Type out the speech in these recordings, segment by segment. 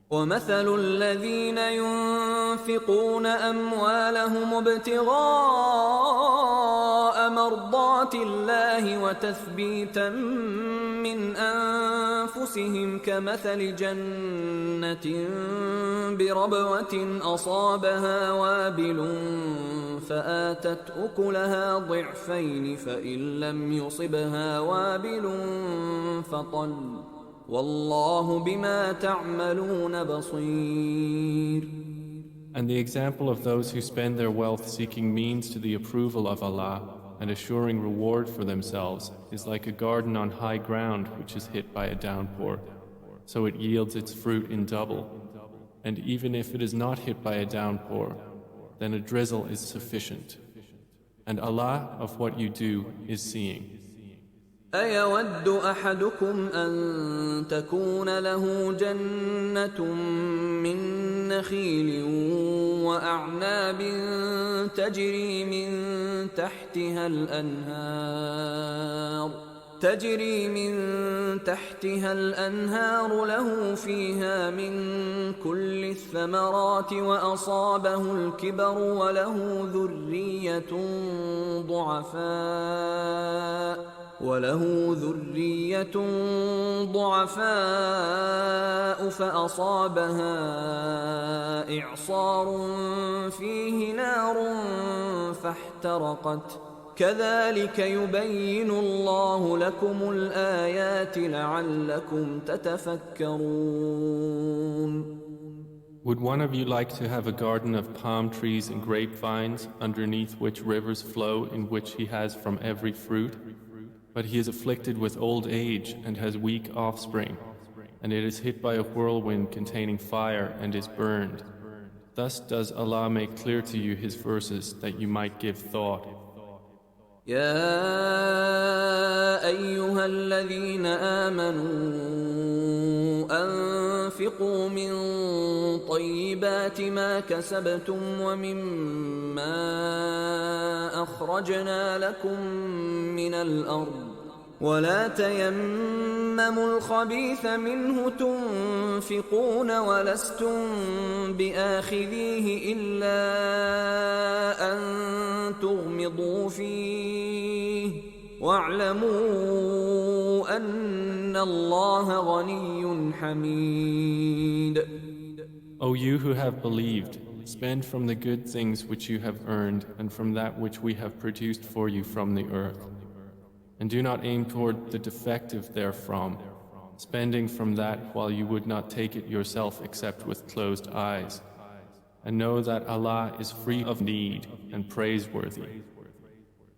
ومثل الذين ينفقون أموالهم ابتغاء مرضات الله وتثبيتا من أنفسهم كمثل جنة بربوة أصابها وابل فآتت أكلها ضعفين فإن لم يصبها وابل فطل والله بما تعملون بصير. And the example of those who spend their wealth seeking means to the approval of Allah and assuring reward for themselves is like a garden on high ground which is hit by a downpour, so it yields its fruit in double. And even if it is not hit by a downpour, then a drizzle is sufficient. And Allah of what you do is seeing. أيود أحدكم أن تكون له جنة من نخيل وأعناب تجري من تحتها الأنهار له فيها من كل الثمرات وأصابه الكبر وله ذرية ضعفاء فأصابها إعصار فيه نار فاحترقت كذلك يبين الله لكم الآيات لعلكم تتفكرون. Would one of you like to have a garden of palm trees and grapevines underneath which rivers flow in which he has from every fruit? But he is afflicted with old age and has weak offspring, and it is hit by a whirlwind containing fire and is burned. Thus does Allah make clear to you His verses that you might give thought. يا أيها الذين آمنوا أنفقوا من طيبات ما كسبتم ومما أخرجنا لكم من الأرض ولا تيمموا الخبيث منه تنفقون ولستم بآخذيه إلا أن تغمضوا فيه واعلموا أن الله غني حميد. O you who have believed, spend from the good things which you have earned and from that which we have produced for you from the earth. And do not aim toward the defective therefrom, spending from that while you would not take it yourself except with closed eyes. And know that Allah is free of need and praiseworthy.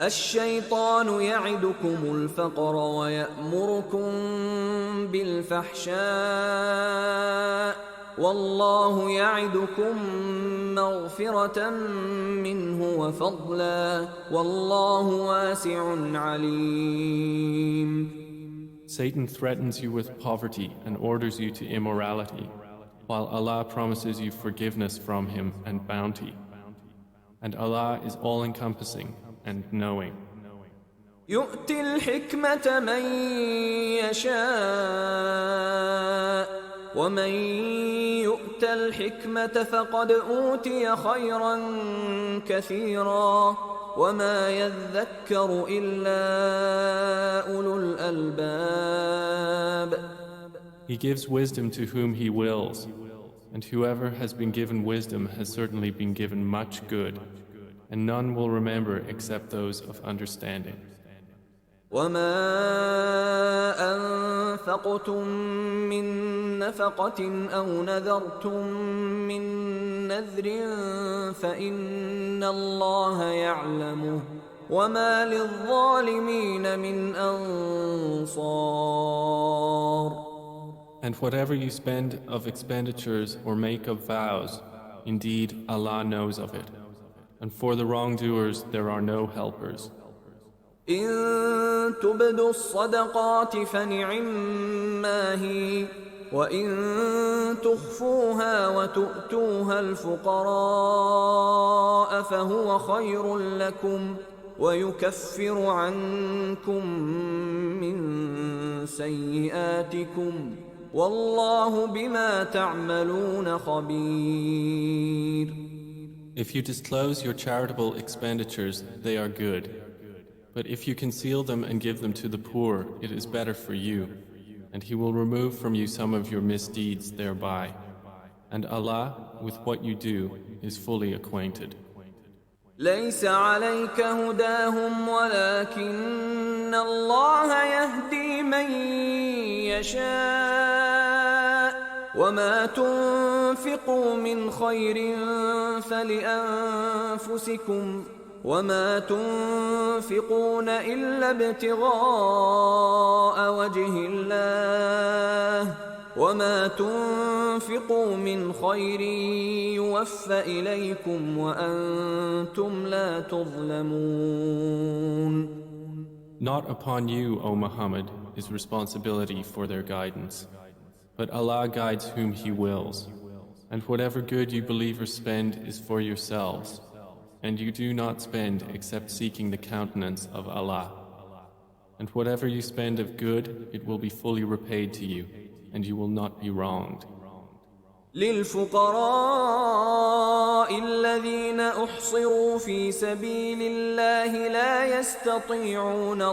الشيطان يعدكم الفقر ويأمركم بالفحشاء والله يعدكم مغفرة منه وفضلا والله واسع عليم. Satan threatens you with poverty and orders you to immorality, while Allah promises you forgiveness from Him and bounty. And Allah is all-encompassing and knowing. يؤتي الحكمة من يشاء ومن يؤت الحكمة فقد أوتي خيرا كثيرا وما يذكر إلا أولو الألباب. He gives wisdom to whom He wills, and whoever has been given wisdom has certainly been given much good, and none will remember except those of understanding. وما أنفقتم من نفقة أو نذرتم من نذر فإن الله يعلمه وما للظالمين من أنصار. And whatever you spend of expenditures or make of vows, indeed Allah knows of it. And for the wrongdoers there are no helpers. إن تبدوا الصدقات فنعما هي وإن تخفوها وتؤتوها الفقراء فهو خير لكم ويكفر عنكم من سيئاتكم والله بما تعملون خبير. If you disclose your charitable expenditures, they are good. But if you conceal them and give them to the poor, it is better for you, and He will remove from you some of your misdeeds thereby. And Allah, with what you do, is fully acquainted. ليس عليك هداهم ولكن الله يهدي من يشاء وما تنفقوا من خير فلأنفسكم وما تنفقون إلا ابتغاء وجه الله وما تنفقوا من خير يوفى إليكم وأنتم لا تظلمون. Not upon you, O Muhammad, is responsibility for their guidance, but Allah guides whom He wills. And whatever good you believers spend is for yourselves, and you do not spend except seeking the countenance of Allah. And whatever you spend of good, it will be fully repaid to you, and you will not be wronged. للفقراء الذين أحصروا في سبيل الله لا يستطيعون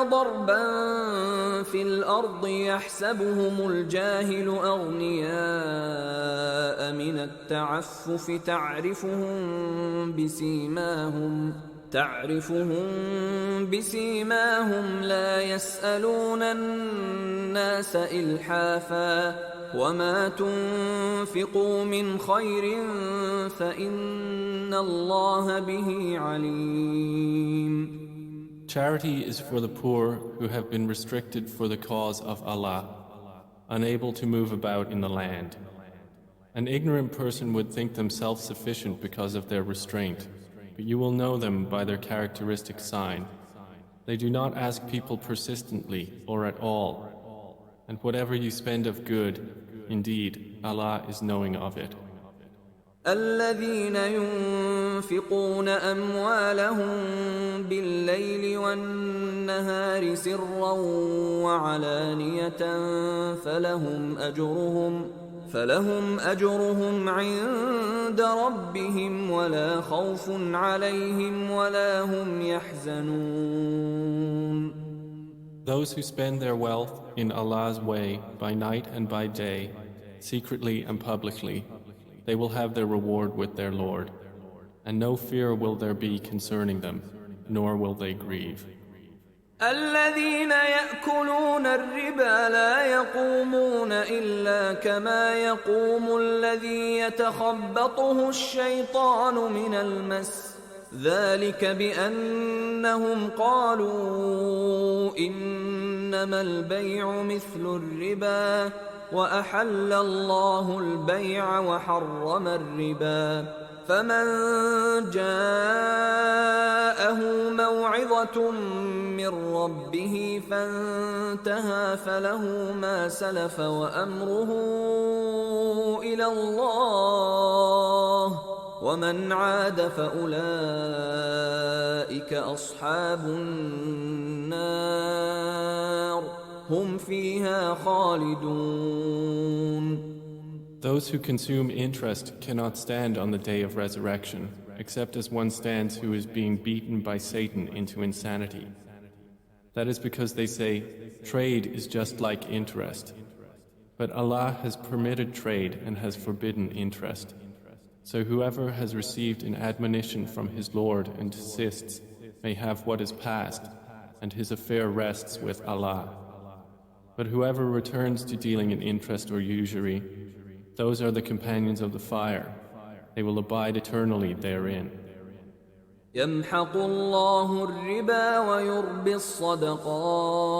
ضربا في الأرض يحسبهم الجاهل أغنياء من التعفف تعرفهم بسيماهم لا يسألون الناس إلحافا وما تنفقوا من خير فإن الله به عليم. Charity is for the poor who have been restricted for the cause of Allah, unable to move about in the land. An ignorant person would think them self-sufficient because of their restraint, but you will know them by their characteristic sign. They do not ask people persistently or at all, and whatever you spend of good, indeed, Allah is knowing of it. الذين ينفقون أموالهم بالليل والنهار سرا وعلانية فلهم أجرهم عند ربهم ولا خوف عليهم ولا هم يحزنون. Those who spend their wealth in Allah's way by night and by day, secretly and publicly, they will have their reward with their Lord, and no fear will there be concerning them, nor will they grieve. الذين يأكلون الربا لا يقومون إلا كما يقوم الذي يتخبطه الشيطان من المس ذلك بأنهم قالوا إنما البيع مثل الربا وأحل الله البيع وحرم الربا فمن جاءه موعظة من ربه فانتهى فله ما سلف وأمره إلى الله ومن عاد فأولئك أصحاب النار هم فيها خالدون. Those who consume interest cannot stand on the day of resurrection, except as one stands who is being beaten by Satan into insanity. That is because they say, trade is just like interest. But Allah has permitted trade and has forbidden interest. So whoever has received an admonition from his Lord and desists may have what is past, and his affair rests with Allah. But whoever returns to dealing in interest or usury, those are the companions of the fire. They will abide eternally therein. يمحق الله الربا ويربي الصدقات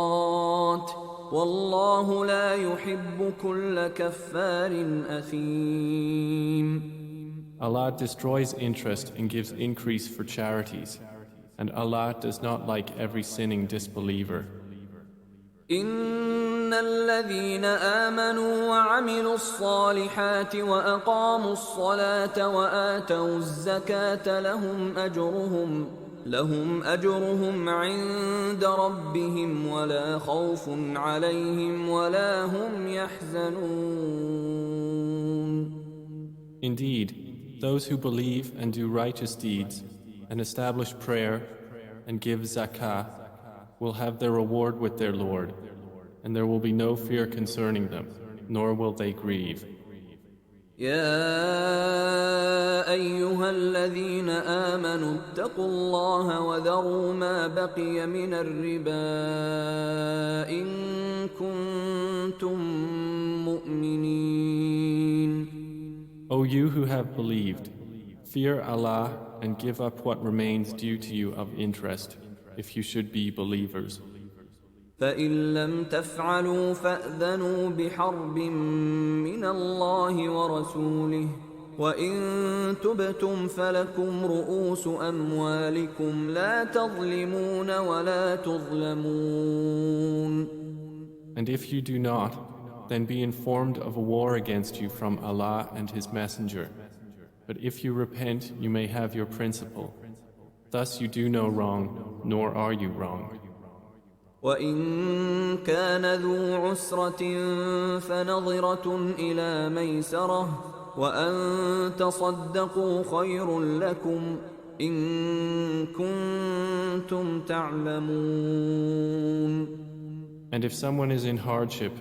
والله لا يحب كل كفار أثيم. Allah destroys interest and gives increase for charities, and Allah does not like every sinning disbeliever. إن الذين آمنوا وعملوا الصالحات وأقاموا الصلاة وآتوا الزكاة لهم أجرهم عند ربهم ولا خوف عليهم ولا هم يحزنون. Indeed, those who believe and do righteous deeds and establish prayer and give zakah will have their reward with their Lord, and there will be no fear concerning them, nor will they grieve. يا أيها الذين آمنوا اتقوا الله وذروا ما بقي من الربا إن كنتم مؤمنين. O you who have believed, fear Allah and give up what remains due to you of interest, if you should be believers. فإن لم تفعلوا فأذنوا بحرب من الله ورسوله وإن تبتم فلكم رؤوس أموالكم لا تظلمون ولا تظلمون. And if you do not, then be informed of a war against you from Allah and His Messenger. But if you repent, you may have your principle. Thus you do no wrong, nor are you wrong. وإن كان ذو عسرة فنظرة إلى ميسرة وأن تصدقوا خير لكم إن كنتم تعلمون. And if someone is in hardship,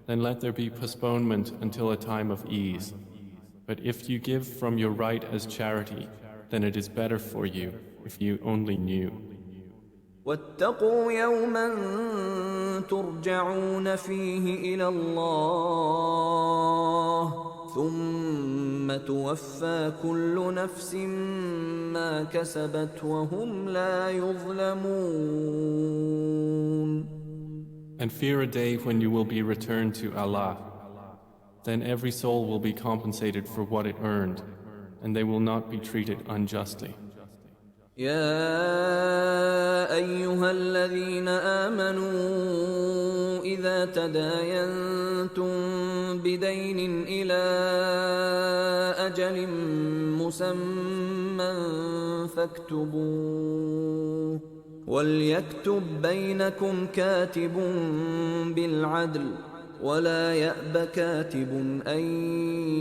then let there be postponement until a time of ease. But if you give from your right as charity, then it is better for you if you only knew. واتقوا يوما ترجعون فيه إلى الله ثم توفى كل نفس ما كسبت وهم لا يظلمون. And fear a day when you will be returned to Allah. Then every soul will be compensated for what it earned, and they will not be treated unjustly. يا أيها الذين آمنوا إذا تداينتم بدين إلى أجل مسمى فاكتبوه وليكتب بينكم كاتب بالعدل ولا يأب كاتب أن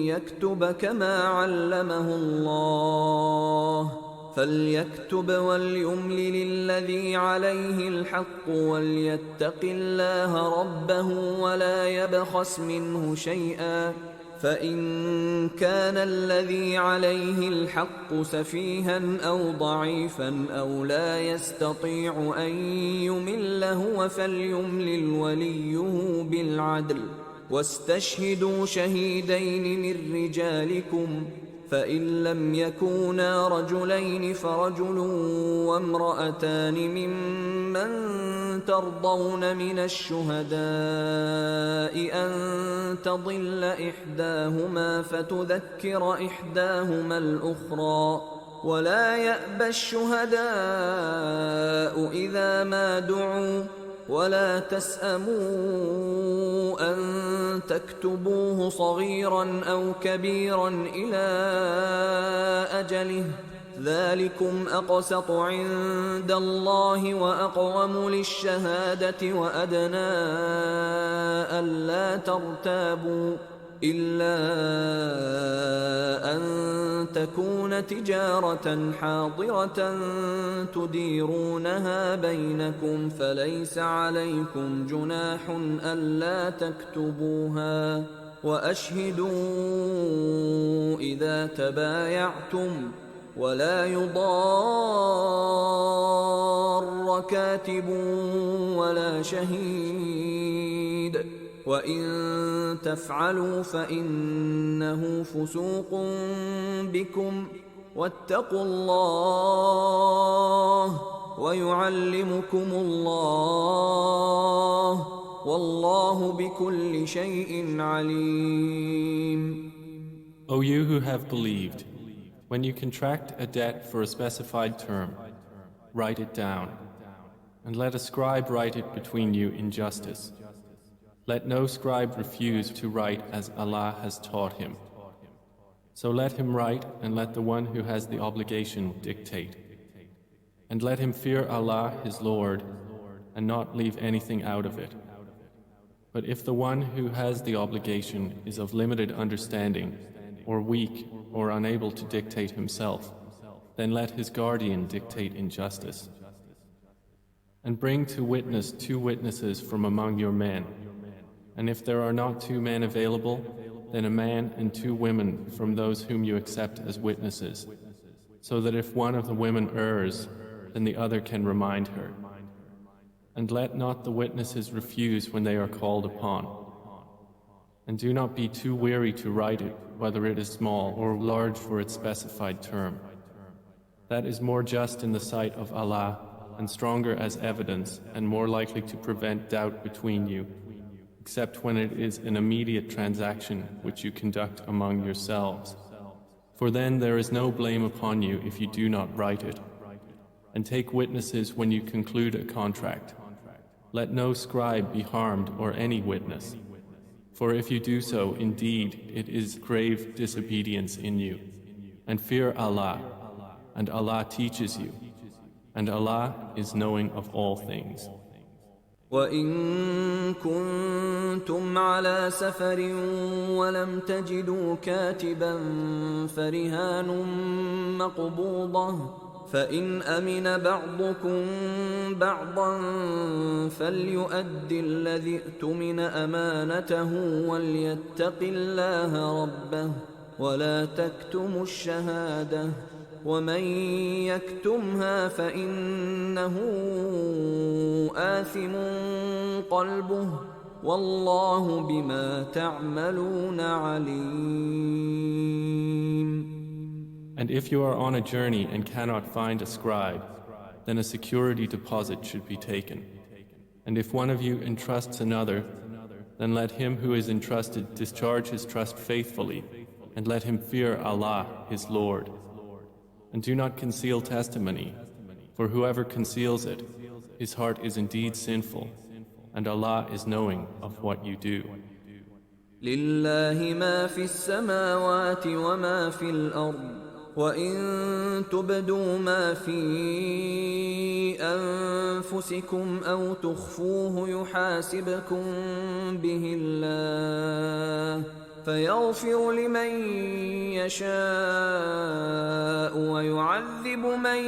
يكتب كما علمه الله فليكتب وليملل الذي عليه الحق وليتق الله ربه ولا يبخس منه شيئا فإن كان الذي عليه الحق سفيها أو ضعيفا أو لا يستطيع أن يمل هو فليملل وليه بالعدل واستشهدوا شهيدين من رجالكم فإن لم يكونا رجلين فرجل وامرأتان ممن ترضون من الشهداء أن تضل إحداهما فتذكر إحداهما الأخرى ولا يأبى الشهداء إذا ما دعوا ولا تسأموا أن تكتبوه صغيرا أو كبيرا إلى أجله ذلكم أقسط عند الله وأقوم للشهادة وأدنى ألا ترتابوا إلا أن تكون تجارة حاضرة تديرونها بينكم فليس عليكم جناح ألا تكتبوها وأشهدوا إذا تبايعتم ولا يضار كاتب ولا شهيد وإن تفعلوا فإنه فسوق بكم واتقوا الله ويعلمكم الله والله بكل شيء عليم. O you who have believed, when you contract a debt for a specified term, write it down, and let a scribe write it between you in justice. Let no scribe refuse to write as Allah has taught him. So let him write and let the one who has the obligation dictate. And let him fear Allah his Lord and not leave anything out of it. But if the one who has the obligation is of limited understanding, or weak, or unable to dictate himself, then let his guardian dictate injustice. And bring to witness 2 witnesses from among your men. And if there are not 2 men available, then a man and 2 women from those whom you accept as witnesses, so that if one of the women errs, then the other can remind her. And let not the witnesses refuse when they are called upon. And do not be too weary to write it, whether it is small or large for its specified term. That is more just in the sight of Allah, and stronger as evidence, and more likely to prevent doubt between you, except when it is an immediate transaction which you conduct among yourselves. For then there is no blame upon you if you do not write it. And take witnesses when you conclude a contract. Let no scribe be harmed or any witness. For if you do so, indeed, it is grave disobedience in you. And fear Allah, and Allah teaches you, and Allah is knowing of all things. وَإِن كُنتُمْ عَلَى سَفَرٍ وَلَمْ تَجِدُوا كَاتِبًا فَرِهَانٌ مَّقْبُوضَةٌ فإن أمن بعضكم بعضا فليؤد الذي اؤتمن أمانته وليتق الله ربه ولا تكتموا الشهادة ومن يكتمها فإنه آثم قلبه والله بما تعملون عليم. And if you are on a journey and cannot find a scribe, then a security deposit should be taken. And if one of you entrusts another, then let him who is entrusted discharge his trust faithfully, and let him fear Allah, his Lord. And do not conceal testimony, for whoever conceals it, his heart is indeed sinful, and Allah is knowing of what you do. لله ما في السماوات وما في الأرض وَإِن تُبْدُوا مَا فِي أَنفُسِكُمْ أَوْ تُخْفُوهُ يُحَاسِبْكُم بِهِ اللَّهُ فَيَغْفِرُ لِمَن يَشَاءُ وَيُعَذِّبُ مَن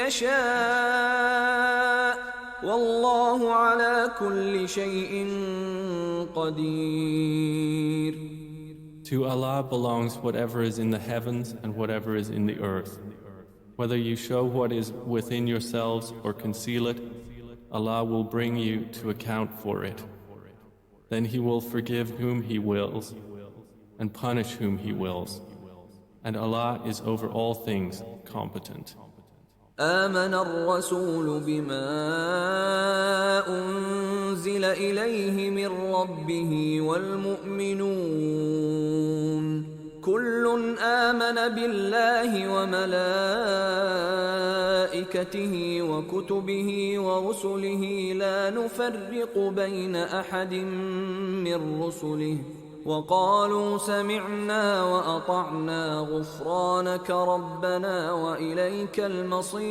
يَشَاءُ وَاللَّهُ عَلَى كُلِّ شَيْءٍ قَدِيرٌ. To Allah belongs whatever is in the heavens and whatever is in the earth. Whether you show what is within yourselves or conceal it, Allah will bring you to account for it. Then He will forgive whom He wills and punish whom He wills. And Allah is over all things competent. آمن الرسول بما أنزل إليه من ربه والمؤمنون كل آمن بالله وملائكته وكتبه ورسله لا نفرق بين أحد من رسله وقالوا سمعنا وأطعنا غفرانك ربنا وإليك المصير.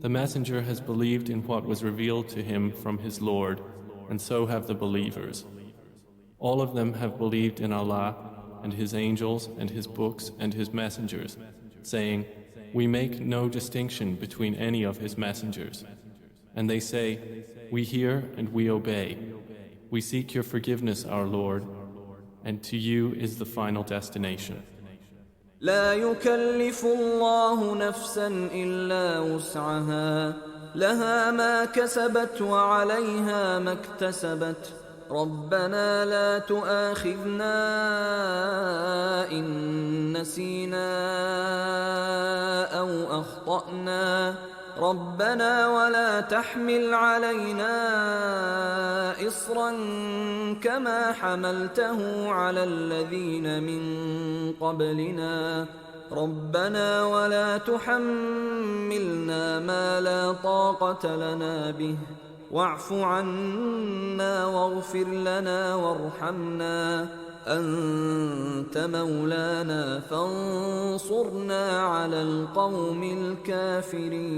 The messenger has believed in what was revealed to him from his Lord, and so have the believers. All of them have believed in Allah and His angels and His books and His messengers, saying, "We make no distinction between any of His messengers." And they say, "We hear and we obey. We seek your forgiveness, our Lord, and to you is the final destination." لا يكلف الله نفسا إلا وسعها لها ما كسبت وعليها ما اكتسبت ربنا لا تؤاخذنا إن نسينا أو أخطأنا ربنا ولا تحمل علينا إصرا كما حملته على الذين من قبلنا ربنا ولا تحملنا ما لا طاقة لنا به واعف عنا واغفر لنا وارحمنا أنت مولانا فانصرنا على القوم الكافرين.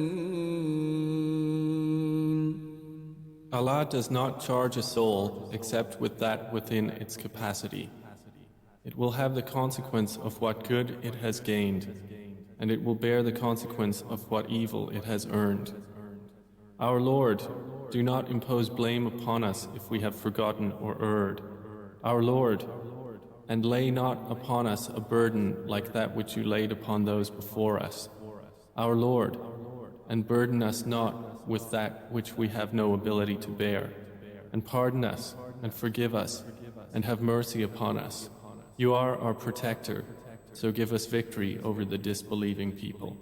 Allah does not charge a soul except with that within its capacity. It will have the consequence of what good it has gained, and it will bear the consequence of what evil it has earned. Our Lord, do not impose blame upon us if we have forgotten or erred. Our Lord, and lay not upon us a burden like that which you laid upon those before us. Our Lord, and burden us not with that which we have no ability to bear. And pardon us, and forgive us, and have mercy upon us. You are our protector, so give us victory over the disbelieving people.